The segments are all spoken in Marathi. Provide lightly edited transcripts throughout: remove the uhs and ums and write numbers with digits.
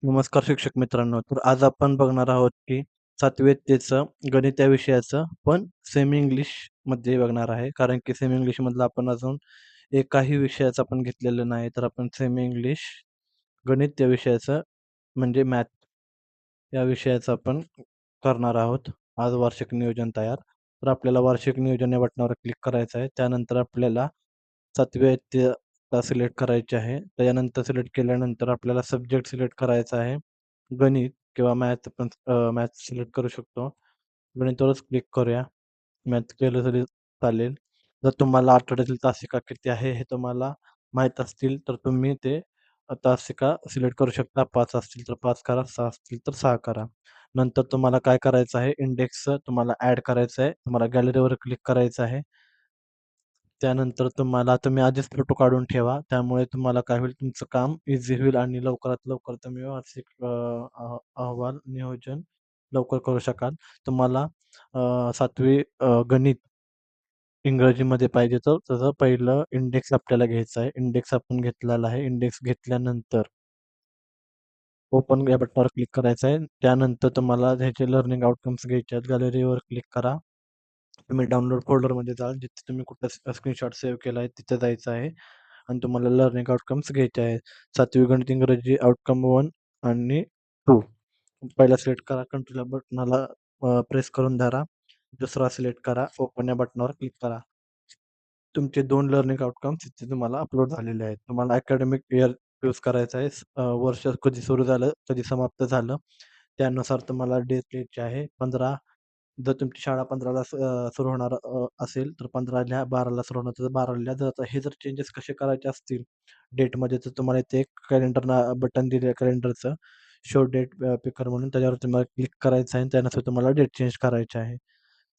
नमस्कार शिक्षक मित्रांनो. तर आज आपण बघणार आहोत, की 7वी इयत्तेचं गणित या विषयाचं पण सेमी इंग्लिशमध्ये बघणार आहे. कारण की सेमी इंग्लिशमधलं आपण अजून एकाही विषयाचं आपण घेतलेलं नाही. तर आपण सेमी इंग्लिश गणित या विषयाचं म्हणजे मॅथ या विषयाचं आपण करणार आहोत. आज वार्षिक नियोजन तयार. तर आपल्याला वार्षिक नियोजन या बटनावर क्लिक करायचं आहे. त्यानंतर आपल्याला 7वी इयत्ता सिलेक्ट करायची आहे. त्यानंतर सिलेक्ट केल्यानंतर आपल्याला सब्जेक्ट सिलेक्ट करायचा आहे. गणित किंवा मॅथ आपण मॅथ सिलेक्ट करू शकतो. गणितावरच क्लिक करूया. मॅथ केलं तरी चालेल. जर तुम्हाला आठवड्यातील तासिका किती आहे हे तुम्हाला माहीत असतील, तर तुम्ही ते तासिका सिलेक्ट करू शकता. 5 असतील तर 5 करा, 6 असतील तर 6 करा. नंतर तुम्हाला काय करायचं आहे, इंडेक्सचं तुम्हाला ॲड करायचं आहे. तुम्हाला गॅलरीवर क्लिक करायचं आहे. त्यानंतर तुम्ही आधीच फोटो काढून ठेवा. त्यामुळे तुम्हाला काय होईल, तुमचं काम ईझी होईल आणि लवकरात लवकर तुम्ही वार्षिक अहवाल नियोजन लवकर करू शकाल. तुम्हाला 7वी गणित इंग्रजीमध्ये पाहिजे तर त्याचं पहिलं इंडेक्स आपल्याला घ्यायचं आहे. इंडेक्स आपण घेतलेला आहे. इंडेक्स घेतल्यानंतर ओपन या बटनावर क्लिक करायचं आहे. त्यानंतर तुम्हाला ह्याचे लर्निंग आउटकम्स घ्यायचे आहेत. गॅलरीवर क्लिक करा. तुम्ही डाउनलोड फोल्डरमध्ये जाल. जिथे तुम्ही कुठला स्क्रीनशॉट सेव्ह केला आहे तिथे जायचं आहे आणि तुम्हाला लर्निंग आउटकम्स घ्यायचे आहेत. 7वी गणित इंग्रजी आउटकम 1 आणि 2 पहिला सिलेक्ट करा. कंट्रोल या बटनाला प्रेस करून धरा. दुसरा सिलेक्ट करा. ओपन या बटनावर क्लिक करा. तुमचे 2 लर्निंग आउटकम्स इथे तुम्हाला अपलोड झालेले आहेत. तुम्हाला अकॅडमिक इयर चूज करायचं आहे. वर्ष कधी सुरू झालं, कधी समाप्त झालं. त्यानुसार तुम्हाला डेट द्यायची आहे. 15 जर तुमची शाळा 15ला सुरू होणार असेल, तर 15 लिहा, 12ला सुरू होणार तर 12 लिहा. जर आता हे जर चेंजेस कसे करायचे असतील डेटमध्ये, तर तुम्हाला इथे एक कॅलेंडर बटन दिलं आहे कॅलेंडरचं, शो डेट पिकर म्हणून. त्याच्यावर तुम्हाला क्लिक करायचं आहे आणि त्यानुसार तुम्हाला डेट चेंज करायची आहे.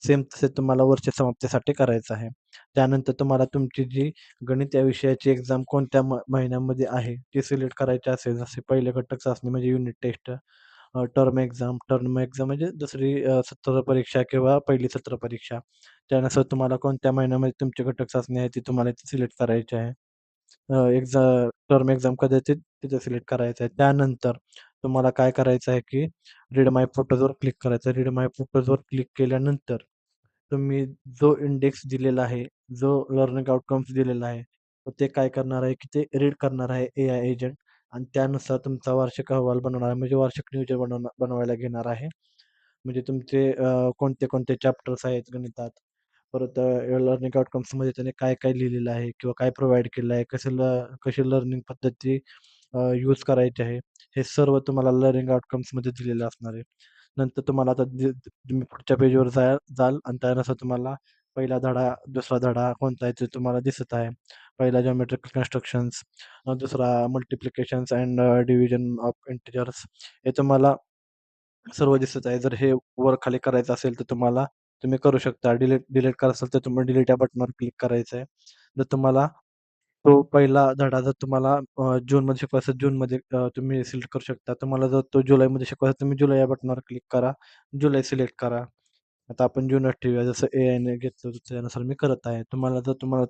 सेम तसे तुम्हाला वर्ष समाप्तीसाठी करायचं आहे. त्यानंतर तुम्हाला तुमची जी गणित या विषयाची एक्झाम कोणत्या महिन्यामध्ये आहे, ती सिलेक्ट करायची असेल. जसे पहिले घटक चाचणी म्हणजे युनिट टेस्ट, टर्म एक्झाम म्हणजे दुसरी सत्र परीक्षा किंवा पहिली सत्र परीक्षा. त्यानुसार तुम्हाला कोणत्या महिन्यामध्ये तुमची घटक चाचणी आहे ती तुम्हाला इथे सिलेक्ट करायची आहे. टर्म एक्झाम कधी येते तिथे सिलेक्ट करायचं आहे. त्यानंतर तुम्हाला काय करायचं आहे, की रीड माय फोटोजवर क्लिक करायचं आहे. रीड माय फोटोजवर क्लिक केल्यानंतर तुम्ही जो इंडेक्स दिलेला आहे, जो लर्निंग आउटकम्स दिलेला आहे, तर ते काय करणार आहे, की ते रीड करणार आहे एआय एजंट आणि त्यानुसार तुमचा वार्षिक अहवाल बनवणार आहे. म्हणजे वार्षिक नियोजन बनवायला घेणार आहे. म्हणजे तुमचे कोणते-कोणते चॅप्टर्स आहेत गणितात. परत लर्निंग आउटकम्समध्ये त्याने काय-काय लिहिलेलं आहे किंवा काय प्रोव्हाईड केलं आहे, कशी लर्निंग पद्धती यूज करायची आहे. हे सर्व तुम्हाला लर्निंग आउटकम्समध्ये दिलेलं असणार आहे. नंतर तुम्हाला आता तुम्ही पुढच्या पेजवर जाल आणि त्यानुसार तुम्हाला पहिला धडा, दुसरा धडा कोणता आहे ते तुम्हाला दिसत आहे. पहिला जिओमेट्रिकल कन्स्ट्रक्शन्स, दुसरा मल्टिप्लिकेशन्स अँड डिव्हिजन ऑफ इंटिजर्स हे तुम्हाला सर्व दिसत आहे. जर हे वर-खाली करायचं असेल, तर तुम्ही करू शकता. डिलीट डिलीट करायचं असेल, तर तुम्ही डिलीट या बटनावर क्लिक करायचं आहे. जर तुम्हाला तो पहिला धडा जर तुम्हाला जूनमध्ये शिकवायचा असेल, जूनमध्ये तुम्ही सिलेक्ट करू शकता. तुम्हाला जर तो जुलैमध्ये शिकवायचा असेल, तुम्ही जुलै या बटनावर क्लिक करा. जुलै सिलेक्ट करा. आता आपण जूनच ठेवूया. जसं एआयने घेतलं होतं त्यानुसार मी करत आहे. तुम्हाला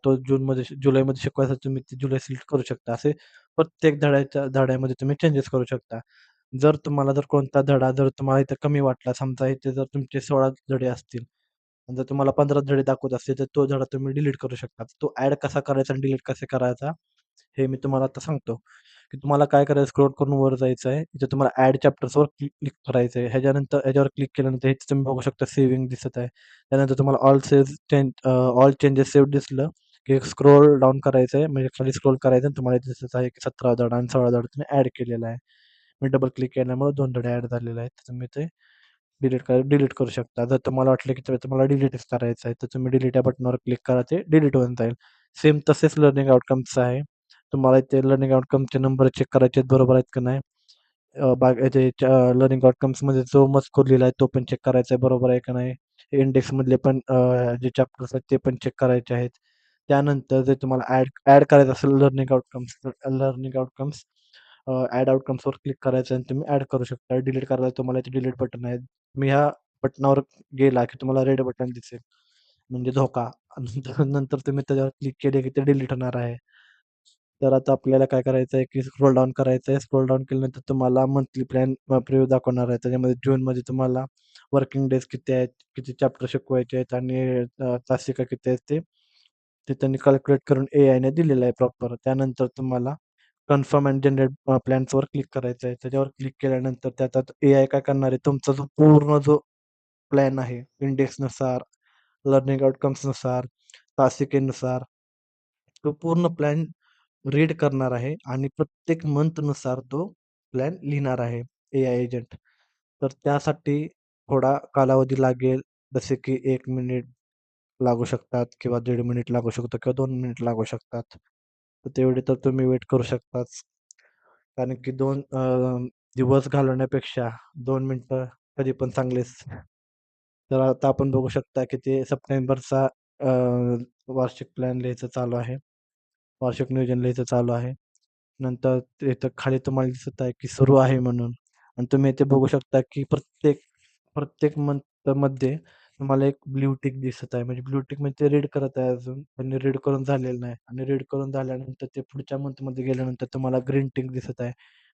तो जुलैमध्ये शिकवायचा असेल, तुम्ही ते जुलै सिलेक्ट करू शकता. असे प्रत्येक धड्यामध्ये तुम्ही चेंजेस करू शकता. जर कोणता धडा जर तुम्हाला इथे कमी वाटला, समजा इथे जर तुमचे 16 धडे असतील आणि जर तुम्हाला 15 धडे दाखवत असतील, तर तो धडा तुम्ही डिलीट करू शकता. तो ॲड कसा करायचा आणि डिलीट कसा करायचा, हे मी तुम्हाला आता सांगतो. की तुम्हाला काय करायचं, स्क्रॉल करून वर जायचं आहे. इथे तुम्हाला ॲड चॅप्टर्सवर क्लिक करायचं आहे. ह्याच्यावर क्लिक केल्यानंतर इथे तुम्ही बघू शकता सेव्हिंग दिसत आहे. त्यानंतर तुम्हाला ऑल चेंजेस सेव्ह दिसलं, की स्क्रॉल डाउन करायचं आहे. म्हणजे खाली स्क्रॉल करायचं आणि तुम्हाला इथे दिसत आहे, की 17 धडा आणि 16 धडा तुम्ही ॲड केलेला आहे. मी डबल क्लिक केल्यामुळे 2 धडे ॲड झालेले आहेत. तुम्ही ते डिलीट करू शकता. जर तुम्हाला वाटलं की तुम्हाला डिलीटच करायचं आहे, तर तुम्ही डिलीट या बटनावर क्लिक करा. ते डिलीट होऊन जाईल. सेम तसेच लर्निंग आउटकम्स आहे. तुम्हाला इथे लर्निंग आउटकमचे नंबर चेक करायचे आहेत, बरोबर आहेत का नाही. याचे लर्निंग आउटकम्समध्ये जो मजकूर लिहिला आहे, तो पण चेक करायचा आहे, बरोबर आहे का नाही. इंडेक्समधले पण जे चॅप्टर्स आहेत, ते पण चेक करायचे आहेत. त्यानंतर जर तुम्हाला ॲड करायचं असेल लर्निंग आउटकम्स आउटकम्सवर क्लिक करायचं आणि तुम्ही ॲड करू शकता. डिलीट करायला तुम्हाला इथे डिलीट बटन आहे. तुम्ही ह्या बटनावर गेला की तुम्हाला रेड बटन दिसेल, म्हणजे धोका. आणि नंतर तुम्ही त्याच्यावर क्लिक केले की ते डिलीट होणार आहे. तर आता आपल्याला काय करायचं आहे, की स्क्रोल डाउन करायचं आहे. स्क्रोल डाउन केल्यानंतर तुम्हाला मंथली प्लॅन प्रिव्ह्यू दाखवणार आहे. त्याच्यामध्ये जूनमध्ये तुम्हाला वर्किंग डेज किती आहेत, किती चॅप्टर शिकवायचे आहेत आणि तासिका किती आहेत ते त्यांनी कॅल्क्युलेट करून एआयने दिलेलं आहे प्रॉपर. त्यानंतर तुम्हाला कन्फर्म अँड जनरेट प्लॅन्सवर क्लिक करायचं आहे. त्याच्यावर क्लिक केल्यानंतर त्यात एआय काय करणार आहे, तुमचा जो प्लॅन आहे, इंडेक्सनुसार, लर्निंग आउटकम्सनुसार, तासिकेनुसार, तो पूर्ण प्लॅन रीड करणार आहे आणि प्रत्येक मंथनुसार तो प्लॅन लिहिणार आहे एआय एजंट. तर त्यासाठी थोडा कालावधी लागेल, जसे की 1 मिनिट लागू शकतात किंवा 1.5 मिनिट लागू शकतो किंवा 2 मिनिट लागू शकतात. तर तेवढे तर तुम्ही वेट करू शकताच. कारण की 2 दिवस घालवण्यापेक्षा 2 मिनिटं कधी पण चांगलेच. तर आता आपण बघू शकता की ते सप्टेंबरचा वार्षिक प्लॅन लिहायचं चालू आहे. वार्षिक नियोजन लिहायचं चालू आहे. नंतर इथं खाली तुम्हाला दिसत आहे की सुरू आहे म्हणून आणि तुम्ही इथे बघू शकता की प्रत्येक प्रत्येक मंथमध्ये तुम्हाला एक ब्लू टिक दिसत आहे. म्हणजे ब्लू टिक म्हणजे ते रीड करत आहे अजून. त्यांनी रीड करून झालेलं नाही आणि रीड करून झाल्यानंतर ते पुढच्या मंथमध्ये गेल्यानंतर तुम्हाला ग्रीन टिक दिसत आहे.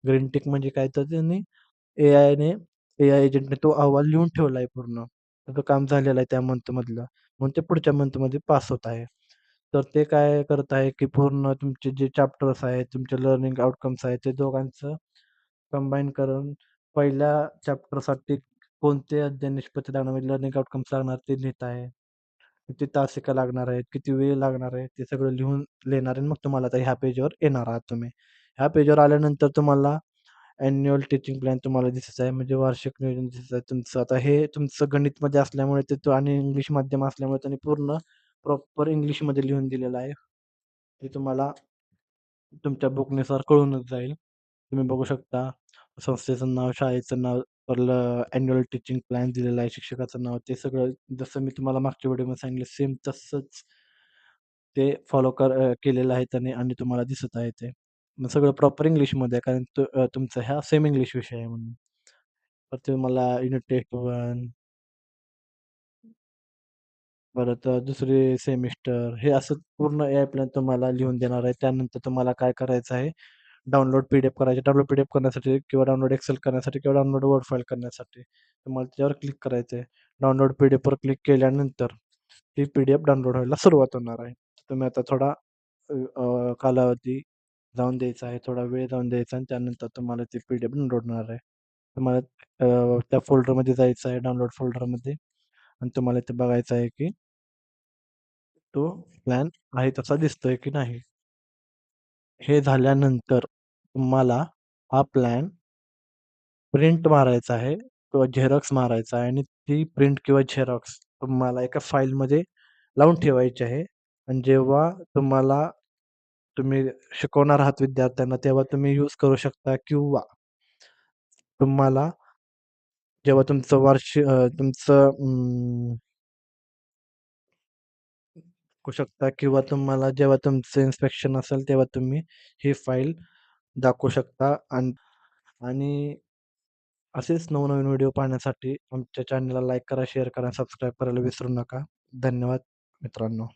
ग्रीन टिक म्हणजे काय तर त्यांनी एआयने एआय एजंटने तो अहवाल लिहून ठेवला आहे पूर्ण. त्याचं काम झालेलं आहे त्या मंथमधलं. म्हणून ते पुढच्या मंथमध्ये पास होत आहे. तर ते काय करत आहे, की पूर्ण तुमचे जे चॅप्टर्स आहेत, तुमचे लर्निंग आउटकम्स आहेत, ते दोघांचं कंबाईन करून पहिल्या चॅप्टरसाठी कोणते अध्ययन निष्पत्ती लागणार म्हणजे लर्निंग आउटकम्स लागणार ते लिहीत आहे. किती तासिका लागणार आहेत, किती वेळ लागणार आहे, ते सगळं लिहून लिहिणार आहे. मग तुम्हाला आता ह्या पेजवर येणार आहात तुम्ही. ह्या पेजवर आल्यानंतर तुम्हाला अॅन्युअल टीचिंग प्लॅन तुम्हाला दिसत आहे, म्हणजे वार्षिक नियोजन दिसत आहे तुमचं. आता हे तुमचं गणितमध्ये असल्यामुळे ते तो आणि इंग्लिश माध्यम असल्यामुळे त्यांनी पूर्ण प्रॉपर इंग्लिशमध्ये लिहून दिलेलं आहे. ते तुम्हाला तुमच्या बुकनुसार कळूनच जाईल. तुम्ही बघू शकता संस्थेचं नाव, शाळेचं नाव, परत अॅन्युअल टीचिंग प्लॅन दिलेलं आहे, शिक्षकाचं नाव, ते सगळं जसं मी तुम्हाला मागच्या व्हिडिओमध्ये सांगितलं सेम तसंच ते फॉलो केलेलं आहे त्याने आणि तुम्हाला दिसत आहे ते. मग सगळं प्रॉपर इंग्लिशमध्ये आहे कारण तुमचा हा सेम इंग्लिश विषय आहे म्हणून. तर तुम्हाला युनिट टेस्ट 1 परत दुसरी सेमिस्टर हे असं पूर्ण एआय प्लॅन तुम्हाला लिहून देणार आहे. त्यानंतर तुम्हाला काय करायचं आहे, डाउनलोड पी-डी-एफ करायची. डाउनलोड पी-डी-एफ करण्यासाठी किंवा डाउनलोड एक्सेल करण्यासाठी किंवा डाउनलोड वर्ड फाइल करण्यासाठी तुम्हाला त्याच्यावर क्लिक करायचं आहे. डाउनलोड पी-डी-एफवर क्लिक केल्यानंतर ती पी-डी-एफ डाउनलोड व्हायला सुरुवात होणार आहे. तुम्ही आता थोडा कालावधी जाऊन द्यायचा आहे, थोडा वेळ जाऊन द्यायचा आणि त्यानंतर तुम्हाला ती पी-डी-एफ डाउनलोड होणार आहे. तुम्हाला त्या फोल्डरमध्ये जायचं आहे, डाउनलोड फोल्डरमध्ये आणि तुम्हाला इथे बघायचं आहे की तो प्लॅन आहे तसा दिसतोय की नाही. हे झाल्यानंतर तुम्हाला हा प्लॅन प्रिंट मारायचा आहे किंवा झेरॉक्स मारायचा आहे आणि ती प्रिंट किंवा झेरॉक्स तुम्हाला एका फाईलमध्ये लावून ठेवायची आहे आणि जेव्हा तुम्ही शिकवणार आहात विद्यार्थ्यांना, तेव्हा तुम्ही यूज करू शकता किंवा तुम्हाला जेव्हा तुमचं करू शकता किंवा तुम्हाला जेव्हा तुमचं इन्स्पेक्शन असेल, तेव्हा तुम्ही ही फाईल दाखवू शकता आणि असेच नवनवीन व्हिडिओ पाहण्यासाठी आमच्या चॅनलला लाईक करा, शेअर करा, सबस्क्राईब करायला विसरू नका. धन्यवाद मित्रांनो.